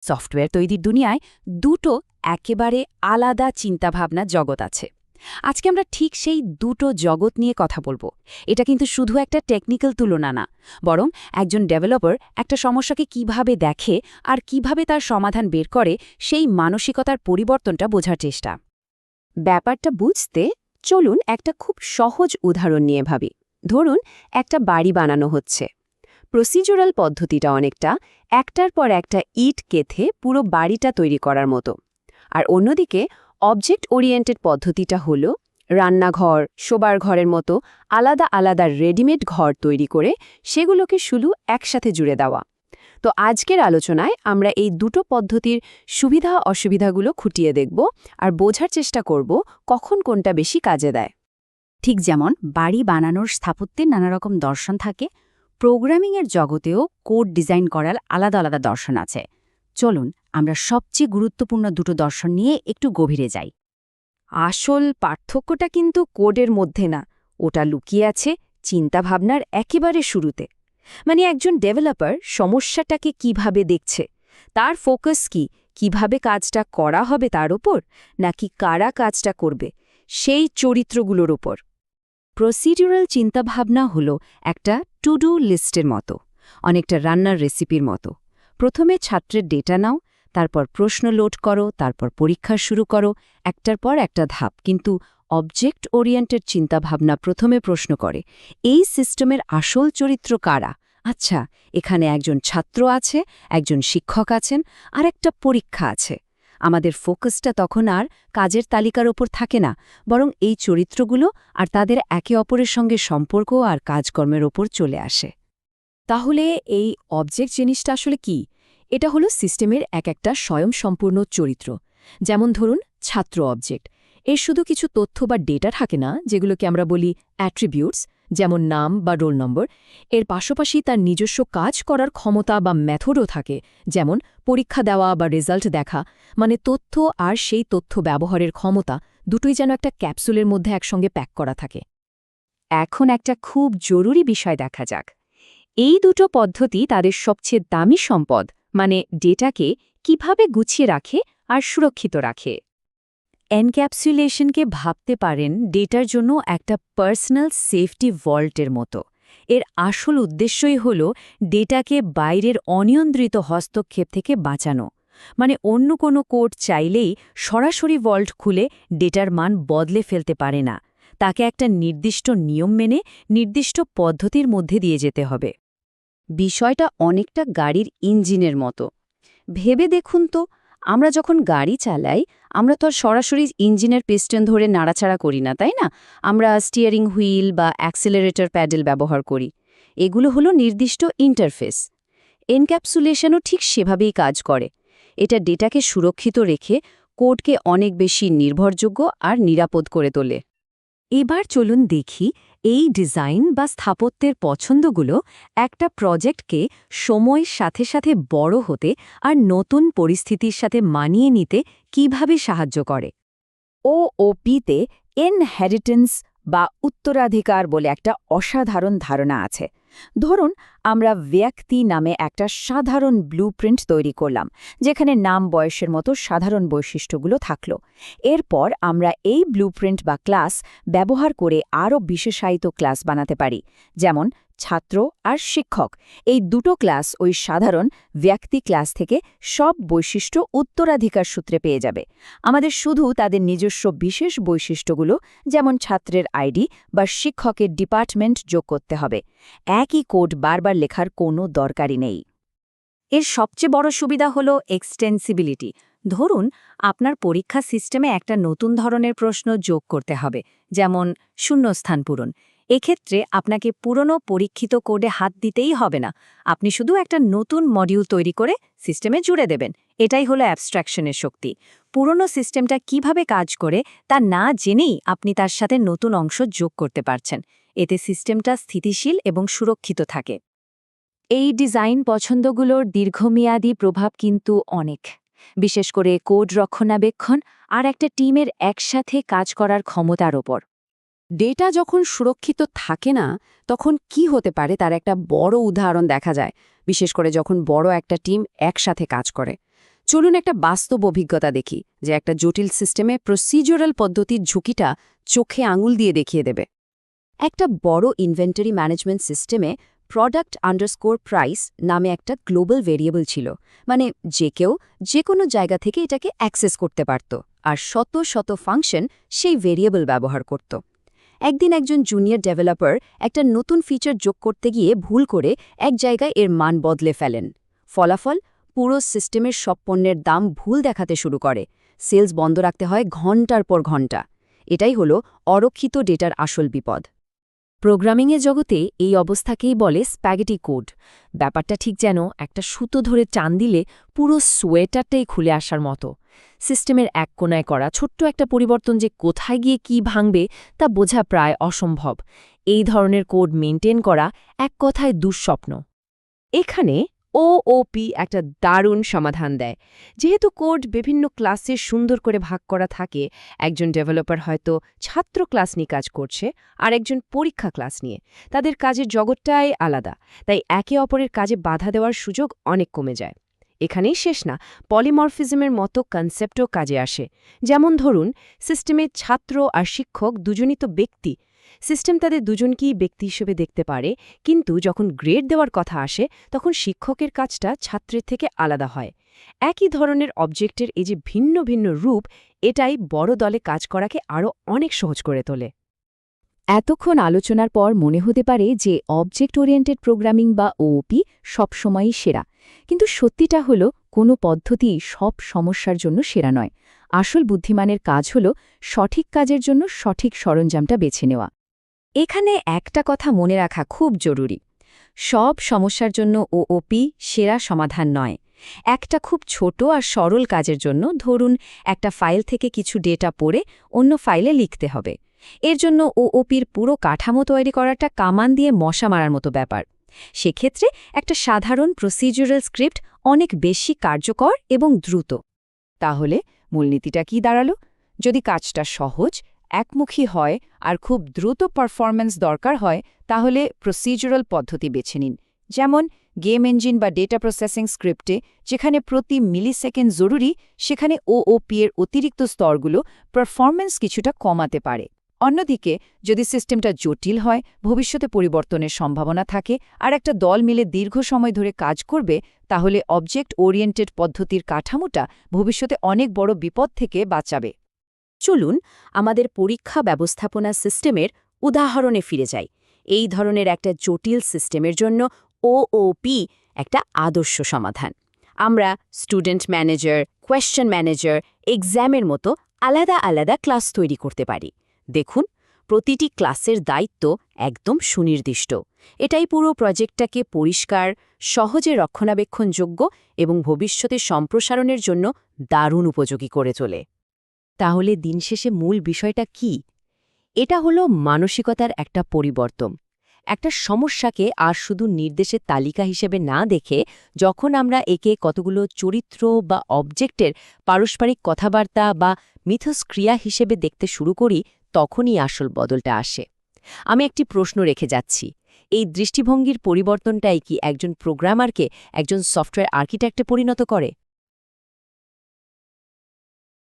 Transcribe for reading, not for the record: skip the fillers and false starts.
Software তৈরির দুনিয়ায় দুটো একেবারে আলাদা চিন্তাভাবনা জগৎ আছে। আজকে আমরা ঠিক সেই দুটো জগৎ নিয়ে কথা বলবো। এটা কিন্তু শুধু একটা টেকনিক্যাল তুলনা না, বরং একজন ডেভেলপার একটা সমস্যাকে কিভাবে দেখে আর কিভাবে তার সমাধান বের করে সেই মানসিকতার পরিবর্তনটা বোঝার চেষ্টা। ব্যাপারটা বুঝতে চলুন একটা খুব সহজ উদাহরণ নিয়ে ভাবি। ধরুন একটা বাড়ি বানানো হচ্ছে। প্রসিডিউরাল পদ্ধতিটা অনেকটা একটার পর একটা ইট গেঁথে পুরো বাড়িটা তৈরি করার মতো। আর অন্যদিকে অবজেক্ট ওরিয়েন্টেড পদ্ধতিটা হলো রান্নাঘর, শোবার ঘরের মতো আলাদা আলাদা রেডিমেড ঘর তৈরি করে সেগুলোকে শুধু একসাথে জুড়ে দেওয়া। তো আজকের আলোচনায় আমরা এই দুটো পদ্ধতির সুবিধা অসুবিধাগুলো খুঁটিয়ে দেখব আর বোঝার চেষ্টা করব কখন কোনটা বেশি কাজে দেয়। ঠিক যেমন বাড়ি বানানোর স্থাপত্যের নানা রকম দর্শন থাকে, প্রোগ্রামিংয়ের জগতেও কোড ডিজাইন করার আলাদা আলাদা দর্শন আছে। চলুন আমরা সবচেয়ে গুরুত্বপূর্ণ দুটো দর্শন নিয়ে একটু গভীরে যাই। আসল পার্থক্যটা কিন্তু কোডের মধ্যে না, ওটা লুকিয়ে আছে চিন্তাভাবনার একেবারে শুরুতে। মানে একজন ডেভেলপার সমস্যাটাকে কিভাবে দেখছে, তার ফোকাস কি, কিভাবে কাজটা করা হবে তার ওপর, নাকি কারা কাজটা করবে সেই চরিত্রগুলোর ওপর। প্রসিডিউরাল চিন্তাভাবনা হল একটা টু ডু লিস্টের মতো, অনেকটা রান্নার রেসিপির মতো। প্রথমে ছাত্রের ডেটা নাও, তারপর প্রশ্ন লোড করো, তারপর পরীক্ষা শুরু করো, একটার পর একটা ধাপ। কিন্তু অবজেক্ট ওরিয়েন্টেড চিন্তাভাবনা প্রথমে প্রশ্ন করে, এই সিস্টেমের আসল চরিত্র কারা? আচ্ছা, এখানে একজন ছাত্র আছে, একজন শিক্ষক আছেন, আর একটা পরীক্ষা আছে। আমাদের ফোকাসটা তখন আর কাজের তালিকার ওপর থাকে না, বরং এই চরিত্রগুলো আর তাদের একে অপরের সঙ্গে সম্পর্ক আর কাজকর্মের ওপর চলে আসে। তাহলে এই অবজেক্ট জিনিসটা আসলে কি? এটা হলো সিস্টেমের এক একটা স্বয়ংসম্পূর্ণ চরিত্র। যেমন ধরুন ছাত্র অবজেক্ট, এর শুধু কিছু তথ্য বা ডেটা থাকে না, যেগুলোকে আমরা বলি অ্যাট্রিবিউটস, যেমন নাম বা রোল নম্বর। এর পাশাপাশি তার নিজস্ব কাজ করার ক্ষমতা বা মেথডও থাকে, যেমন পরীক্ষা দেওয়া বা রেজাল্ট দেখা। মানে তথ্য আর সেই তথ্য ব্যবহারের ক্ষমতা দুটোই যেন একটা ক্যাপসুলের মধ্যে একসঙ্গে প্যাক করা থাকে। এখন একটা খুব জরুরি বিষয় দেখা যাক। এই দুটো পদ্ধতি তাদের সবচেয়ে দামি সম্পদ, মানে ডেটাকে কিভাবে গুছিয়ে রাখে আর সুরক্ষিত রাখে। এনক্যাপসুলেশনকে ভাবতে পারেন ডেটার জন্য একটা পার্সোনাল সেফটি ভল্টের মতো। এর আসল উদ্দেশ্যই হল ডেটাকে বাইরের অনিয়ন্ত্রিত হস্তক্ষেপ থেকে বাঁচানো। মানে অন্য কোনো কোড চাইলেই সরাসরি ভল্ট খুলে ডেটার মান বদলে ফেলতে পারে না। তাকে একটা নির্দিষ্ট নিয়ম মেনে নির্দিষ্ট পদ্ধতির মধ্যে দিয়ে যেতে হবে। বিষয়টা অনেকটা গাড়ির ইঞ্জিনের মতো। ভেবে দেখুন তো, আমরা যখন গাড়ি চালাই, আমরা তো আর সরাসরি ইঞ্জিনের পিস্টন ধরে নাড়াচাড়া করি না, তাই না? আমরা স্টিয়ারিং হুইল বা অ্যাক্সেলারেটর প্যাডেল ব্যবহার করি। এগুলো হলো নির্দিষ্ট ইন্টারফেস। এনক্যাপসুলেশনও ঠিক সেভাবেই কাজ করে। এটা ডেটাকে সুরক্ষিত রেখে কোডকে অনেক বেশি নির্ভরযোগ্য আর নিরাপদ করে তোলে। এবার চলুন দেখি এই ডিজাইন বা স্থাপত্যের পছন্দগুলো একটা প্রজেক্টকে সময়ের সাথে সাথে বড় হতে আর নতুন পরিস্থিতির সাথে মানিয়ে নিতে কিভাবে সাহায্য করে। ওওপিতে ইনহেরিটেন্স বা উত্তরাধিকার বলে একটা অসাধারণ ধারণা আছে। ধরুন আমরা ব্যক্তি নামে একটা সাধারণ ব্লুপ্রিন্ট তৈরি করলাম, যেখানে নাম বয়সের মতো সাধারণ বৈশিষ্ট্যগুলো থাকল। এরপর আমরা এই ব্লুপ্রিন্ট বা ক্লাস ব্যবহার করে আরও বিশেষায়িত ক্লাস বানাতে পারি, যেমন ছাত্র আর শিক্ষক। এই দুটো ক্লাস ওই সাধারণ ব্যক্তি ক্লাস থেকে সব বৈশিষ্ট্য উত্তরাধিকার সূত্রে পেয়ে যাবে। আমাদের শুধু তাদের নিজস্ব বিশেষ বৈশিষ্ট্যগুলো, যেমন ছাত্রের আইডি বা শিক্ষকের ডিপার্টমেন্ট যোগ করতে হবে। একই কোড বারবার লেখার কোনো দরকারই নেই। এর সবচেয়ে বড় সুবিধা হলো এক্সটেন্সিবিলিটি। ধরুন আপনার পরীক্ষা সিস্টেমে একটা নতুন ধরনের প্রশ্ন যোগ করতে হবে, যেমন শূন্যস্থান পূরণ। এক্ষেত্রে আপনাকে পুরনো পরীক্ষিত কোডে হাত দিতেই হবে না। আপনি শুধু একটা নতুন মডিউল তৈরি করে সিস্টেমে জুড়ে দেবেন। এটাই হলো অ্যাবস্ট্রাকশনের শক্তি। পুরনো সিস্টেমটা কিভাবে কাজ করে তা না জেনেই আপনি তার সাথে নতুন অংশ যোগ করতে পারছেন। এতে সিস্টেমটা স্থিতিশীল এবং সুরক্ষিত থাকে। এই ডিজাইন পছন্দগুলোর দীর্ঘমেয়াদী প্রভাব কিন্তু অনেক, বিশেষ করে কোড রক্ষণাবেক্ষণ আর একটা টিমের একসাথে কাজ করার ক্ষমতার ওপর। ডেটা যখন সুরক্ষিত থাকে না, তখন কি হতে পারে তার একটা বড় উদাহরণ দেখা যায়, বিশেষ করে যখন বড় একটা টিম একসাথে কাজ করে। চলুন একটা বাস্তব অভিজ্ঞতা দেখি যে একটা জটিল সিস্টেমে প্রসিডিউরাল পদ্ধতির ঝুঁকিটা চোখে আঙুল দিয়ে দেখিয়ে দেবে। একটা বড় ইনভেন্টরি ম্যানেজমেন্ট সিস্টেমে প্রোডাক্ট আন্ডারস্কোর প্রাইস নামে একটা গ্লোবাল ভেরিয়েবল ছিল, মানে যে কেউ যে কোনো জায়গা থেকে এটাকে অ্যাক্সেস করতে পারত, আর শত শত ফাংশন সেই ভেরিয়েবল ব্যবহার করত। একদিন একজন জুনিয়র ডেভেলপার একটা নতুন ফিচার যোগ করতে গিয়ে ভুল করে এক জায়গায় এর মান বদলে ফেলেন। ফলাফল, পুরো সিস্টেমের সব পণ্যের দাম ভুল দেখাতে শুরু করে, সেলস বন্ধ রাখতে হয় ঘণ্টার পর ঘণ্টা। এটাই হলো অরক্ষিত ডেটার আসল বিপদ। প্রোগ্রামিংয়ের জগতে এই অবস্থাকেই বলে স্প্যাগেটি কোড। ব্যাপারটা ঠিক যেন একটা সুতো ধরে টান দিলে পুরো সোয়েটারটাই খুলে আসার মতো। সিস্টেমের এক কোণায় করা ছোট্ট একটা পরিবর্তন যে কোথায় গিয়ে কি ভাঙবে তা বোঝা প্রায় অসম্ভব। এই ধরনের কোড মেনটেন করা এক কথায় দুঃস্বপ্ন। এখানে ওওপি একটা দারুণ সমাধান দেয়। যেহেতু কোড বিভিন্ন ক্লাসে সুন্দর করে ভাগ করা থাকে, একজন ডেভেলপার হয়তো ছাত্র ক্লাস নিয়ে কাজ করছে আর একজন পরীক্ষা ক্লাস নিয়ে, তাদের কাজের জগৎটাই আলাদা, তাই একে অপরের কাজে বাধা দেওয়ার সুযোগ অনেক কমে যায়। এখানেই শেষ না, পলিমরফিজমের মতো কনসেপ্টও কাজে আসে। যেমন ধরুন, সিস্টেমে ছাত্র আর শিক্ষক দুজনই তো ব্যক্তি। সিস্টেম তাদের দুজনকেই ব্যক্তি হিসেবে দেখতে পারে, কিন্তু যখন গ্রেড দেওয়ার কথা আসে তখন শিক্ষকের কাজটা ছাত্রের থেকে আলাদা হয়। একই ধরনের অবজেক্টের এই যে ভিন্ন ভিন্ন রূপ, এটাই বড় দলে কাজ করাকে আরও অনেক সহজ করে তোলে। এতক্ষণ আলোচনার পর মনে হতে পারে যে অবজেক্ট ওরিয়েন্টেড প্রোগ্রামিং বা ওওপি সবসময়ই সেরা, কিন্তু সত্যিটা হলো কোনো পদ্ধতি সব সমস্যার জন্য সেরা নয়। আসল বুদ্ধিমানের কাজ হল সঠিক কাজের জন্য সঠিক সরঞ্জামটা বেছে নেওয়া। এখানে একটা কথা মনে রাখা খুব জরুরি, সব সমস্যার জন্য ওওপি সেরা সমাধান নয়। একটা খুব ছোট আর সরল কাজের জন্য, ধরুন একটা ফাইল থেকে কিছু ডেটা পড়ে অন্য ফাইলে লিখতে হবে, এর জন্য ওওপির পুরো কাঠামো তৈরি করাটা কামান দিয়ে মশা মারার মতো ব্যাপার। সেক্ষেত্রে একটা সাধারণ প্রসিডিউরাল স্ক্রিপ্ট অনেক বেশি কার্যকর এবং দ্রুত। তাহলে মূলনীতিটা কি দাঁড়ালো? যদি কাজটা সহজ, একমুখী হয় আর খুব দ্রুত পারফরম্যান্স দরকার হয়, তাহলে প্রসিডিউরাল পদ্ধতি বেছে নিন। যেমন গেম ইঞ্জিন বা ডেটা প্রসেসিং স্ক্রিপ্টে যেখানে প্রতি মিলিসেকেন্ড জরুরি, সেখানে ওওপি এর অতিরিক্ত স্তরগুলো পারফরম্যান্স কিছুটা কমাতে পারে। অন্যদিকে যদি সিস্টেমটা জটিল হয়, ভবিষ্যতে পরিবর্তনের সম্ভাবনা থাকে আর একটা দল মিলে দীর্ঘ সময় ধরে কাজ করবে, তাহলে অবজেক্ট ওরিয়েন্টেড পদ্ধতির কাঠামোটা ভবিষ্যতে অনেক বড় বিপদ থেকে বাঁচাবে। চলুন আমাদের পরীক্ষা ব্যবস্থাপনা সিস্টেমের উদাহরণে ফিরে যাই। এই ধরনের একটা জটিল সিস্টেমের জন্য ওওপি একটা আদর্শ সমাধান। আমরা স্টুডেন্ট ম্যানেজার, কোয়েশ্চেন ম্যানেজার, এক্সামের মতো আলাদা আলাদা ক্লাস তৈরি করতে পারি। দেখুন, প্রতিটি ক্লাসের দায়িত্ব একদম সুনির্দিষ্ট। এটাই পুরো প্রজেক্টটাকে পরিষ্কার, সহজে রক্ষণাবেক্ষণযোগ্য এবং ভবিষ্যতে সম্প্রসারণের জন্য দারুণ উপযোগী করে তোলে। তাহলে দিন শেষে মূল বিষয়টা কি? এটা হলো মানসিকতার একটা পরিবর্তন। একটা সমস্যাকে আর শুধু নির্দেশের তালিকা হিসেবে না দেখে, যখন আমরা একে কতগুলো চরিত্র বা অবজেক্টের পারস্পরিক কথাবার্তা বা মিথস্ক্রিয়া হিসেবে দেখতে শুরু করি, তখনই আসল বদলটা আসে। আমি একটি প্রশ্ন রেখে যাচ্ছি, এই দৃষ্টিভঙ্গির পরিবর্তনটাই কি একজন প্রোগ্রামারকে একজন সফটওয়্যার আর্কিটেক্টে পরিণত করে?